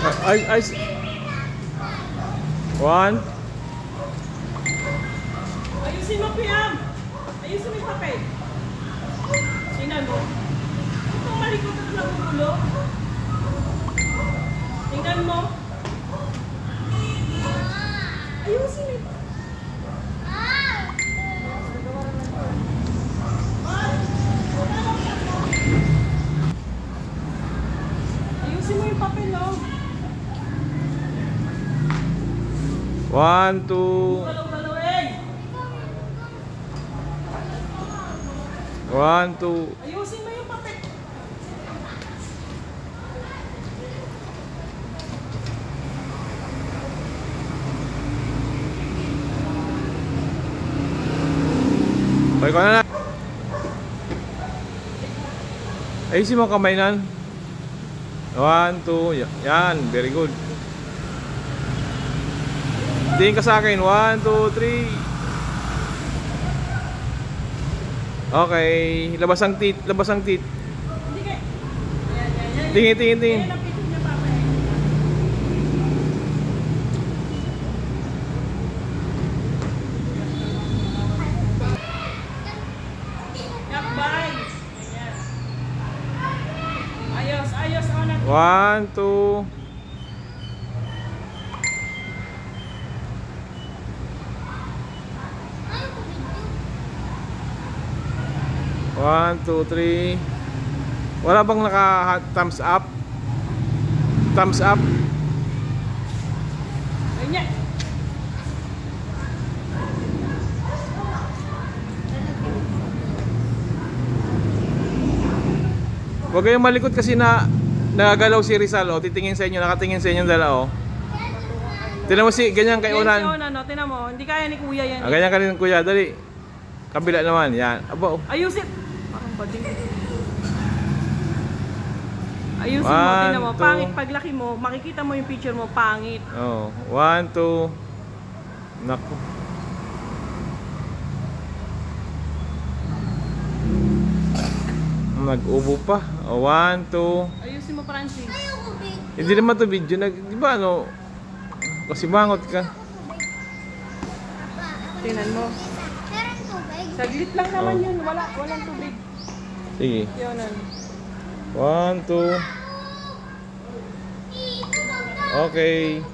Ay. One. Ayusin mo, Piam. Ayusin mo yung papel. Tingnan mo. Itong malikot at lang ang ulo. Tingnan mo. Ayusin mo. Ayusin mo yung papel, oh. 1, 2. Galaw-galawin. 1, 2. Ayusin mo yung papel. Okay ko na. Ayusin mo kamay nan. 1, 2. Yan, very good. Tingin ka sa akin. 1, 2, 3. Okay. Labas ang teeth. Labas ang teeth. Hindi ka. Yan. Tingin. Yan ang picture niya, Papa. Yakbay. Ayan. Ayos. Oh, 1, 2. One, 2, 3. Wala bang naka thumbs up? Thumbs up? Ganyan. Huwag kayong malikot kasi nagagalaw si Rizal, oh. Titingin sa inyo, nakatingin sa inyo dala, oh. Tingnan mo si ganyan kay Unan. Tingnan mo, hindi kaya ni Kuya yan. Ganyan ka rin, kuya, dali. Kabila naman, yan. Aba, oh. Ayusin. Parang bading. Ayusin mo, 1, tingnan mo. 2. Pangit paglaki mo, makikita mo yung picture mo, pangit. Oh, 1, 2. Naku. Nag-ubo pa. Oh, 1, 2. Ayusin mo, Francis. Hindi naman to video. Di ba ano? Kasi bangot ka. Tingnan mo. Saglit lang naman yun. Walang tubig. Sige. Yun. 1, 2. Okay.